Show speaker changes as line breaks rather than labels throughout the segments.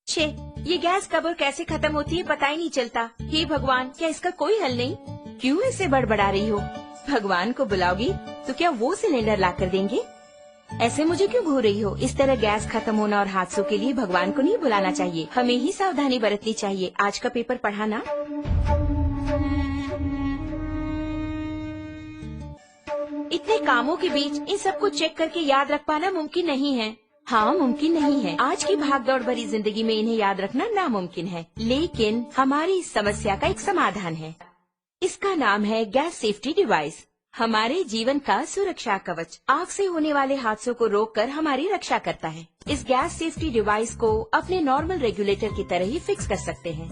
छे, ये गैस कब और कैसे खत्म होती है पता ही नहीं चलता। हे भगवान, क्या इसका कोई हल नहीं? क्यों ऐसे बड़बड़ा रही हो? भगवान को बुलाओगी तो क्या वो सिलेंडर ला कर देंगे? ऐसे मुझे क्यों घूर रही हो? इस तरह गैस खत्म होना और हादसों के लिए भगवान को नहीं बुलाना चाहिए, हमें ही सावधानी बरतनी चाहिए। आज का पेपर पढ़ा ना? इतने कामों के बीच इन सबको चेक करके याद रख पाना मुमकिन नहीं है। हाँ, मुमकिन नहीं है। आज की भागदौड़ भरी जिंदगी में इन्हें याद रखना नामुमकिन है, लेकिन हमारी इस समस्या का एक समाधान है। इसका नाम है गैस सेफ्टी डिवाइस। हमारे जीवन का सुरक्षा कवच आग से होने वाले हादसों को रोककर हमारी रक्षा करता है। इस गैस सेफ्टी डिवाइस को अपने नॉर्मल रेगुलेटर की तरह ही फिक्स कर सकते हैं।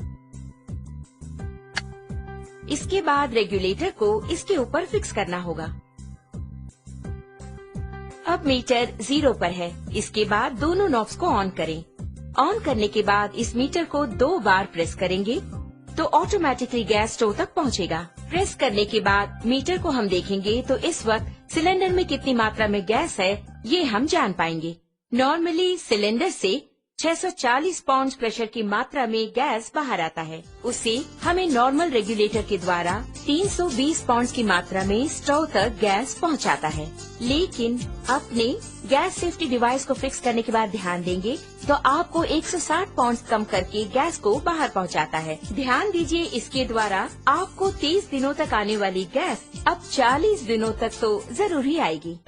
इसके बाद रेगुलेटर को इसके ऊपर फिक्स करना होगा। अब मीटर 0 पर है। इसके बाद दोनों नॉब्स को ऑन करें। ऑन करने के बाद इस मीटर को 2 बार प्रेस करेंगे तो ऑटोमेटिकली गैस स्टोव तक पहुंचेगा। प्रेस करने के बाद मीटर को हम देखेंगे तो इस वक्त सिलेंडर में कितनी मात्रा में गैस है ये हम जान पाएंगे। नॉर्मली सिलेंडर से 640 पाउंड प्रेशर की मात्रा में गैस बाहर आता है। उसे हमें नॉर्मल रेगुलेटर के द्वारा 320 पाउंड की मात्रा में स्टोव तक गैस पहुंचाता है। लेकिन अपने गैस सेफ्टी डिवाइस को फिक्स करने के बाद ध्यान देंगे तो आपको 160 पाउंड कम करके गैस को बाहर पहुंचाता है। ध्यान दीजिए, इसके द्वारा आपको 30 दिनों तक आने वाली गैस अब 40 दिनों तक तो जरूर ही आएगी।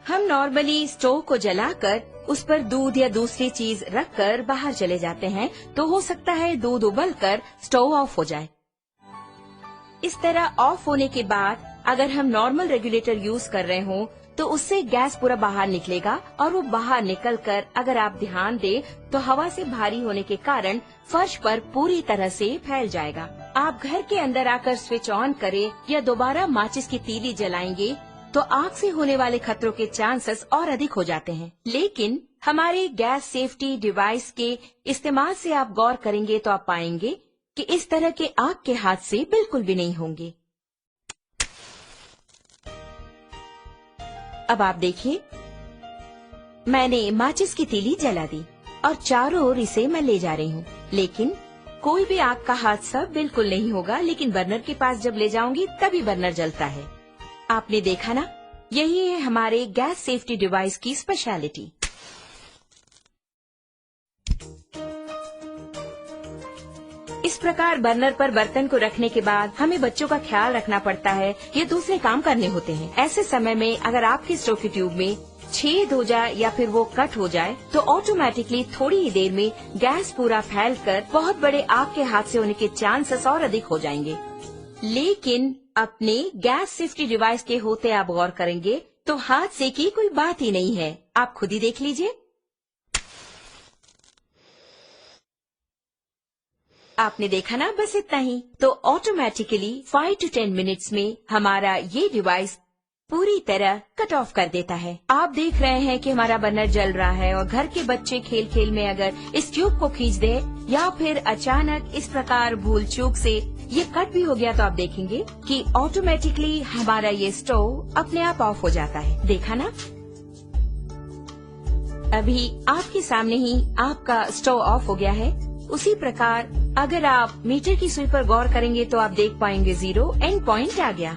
हम नॉर्मली स्टोव को जलाकर उस पर दूध या दूसरी चीज रखकर बाहर चले जाते हैं तो हो सकता है दूध उबलकर स्टोव ऑफ हो जाए। इस तरह ऑफ होने के बाद अगर हम नॉर्मल रेगुलेटर यूज कर रहे हों तो उससे गैस पूरा बाहर निकलेगा और वो बाहर निकलकर अगर आप ध्यान दें तो हवा से भारी होने के कारण फर्श पर पूरी तरह से फैल जाएगा। आप घर के अंदर आकर स्विच ऑन करें या दोबारा माचिस की तीली जलाएंगे तो आग से होने वाले खतरों के चांसेस और अधिक हो जाते हैं। लेकिन हमारे गैस सेफ्टी डिवाइस के इस्तेमाल से आप गौर करेंगे तो आप पाएंगे कि इस तरह के आग के हादसे बिल्कुल भी नहीं होंगे। अब आप देखिए, मैंने माचिस की तीली जला दी और चारों ओर इसे मैं ले जा रही हूँ, लेकिन कोई भी आग का हादसा बिल्कुल नहीं होगा। लेकिन बर्नर के पास जब ले जाऊंगी तभी बर्नर जलता है। आपने देखा ना, यही है हमारे गैस सेफ्टी डिवाइस की स्पेशलिटी। इस प्रकार बर्नर पर बर्तन को रखने के बाद हमें बच्चों का ख्याल रखना पड़ता है या दूसरे काम करने होते हैं। ऐसे समय में अगर आपके स्टोव की ट्यूब में छेद हो जाए या फिर वो कट हो जाए तो ऑटोमेटिकली थोड़ी ही देर में गैस पूरा फैलकर बहुत बड़े आग के हादसे होने के चांसेस और अधिक हो जाएंगे। लेकिन अपने गैस सेफ्टी डिवाइस के होते आप गौर करेंगे तो हादसे की कोई बात ही नहीं है। आप खुद ही देख लीजिए। आपने देखा ना, बस इतना ही। तो ऑटोमेटिकली 5 to 10 मिनट्स में हमारा ये डिवाइस पूरी तरह कट ऑफ कर देता है। आप देख रहे हैं कि हमारा बर्नर जल रहा है और घर के बच्चे खेल खेल में अगर इस ट्यूब को खींच दे या फिर अचानक इस प्रकार भूल चूक से ये कट भी हो गया तो आप देखेंगे कि ऑटोमेटिकली हमारा ये स्टोव अपने आप ऑफ हो जाता है। देखा ना, अभी आपके सामने ही आपका स्टोव ऑफ हो गया है। उसी प्रकार अगर आप मीटर की सुई पर गौर करेंगे तो आप देख पाएंगे 0 एंड पॉइंट आ गया।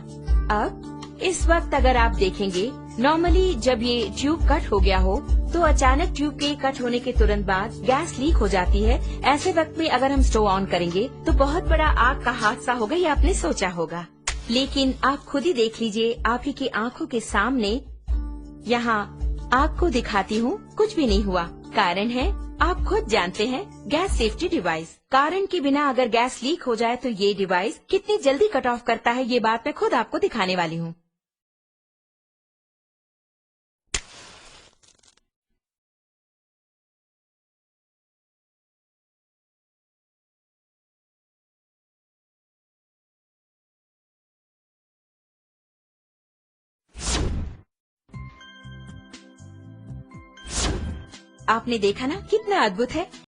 अब इस वक्त अगर आप देखेंगे, नॉर्मली जब ये ट्यूब कट हो गया हो तो अचानक ट्यूब के कट होने के तुरंत बाद गैस लीक हो जाती है। ऐसे वक्त में अगर हम स्टोव ऑन करेंगे तो बहुत बड़ा आग का हादसा होगा, ये आपने सोचा होगा। लेकिन आप खुद ही देख लीजिए, आप ही की आंखों के सामने यहाँ आग को दिखाती हूँ, कुछ भी नहीं हुआ। कारण है, आप खुद जानते हैं, गैस सेफ्टी डिवाइस। कारण के बिना अगर गैस लीक हो जाए तो ये डिवाइस कितनी जल्दी कट ऑफ करता है, ये बात मैं खुद आपको दिखाने वाली हूँ। आपने देखा ना कितना अद्भुत है।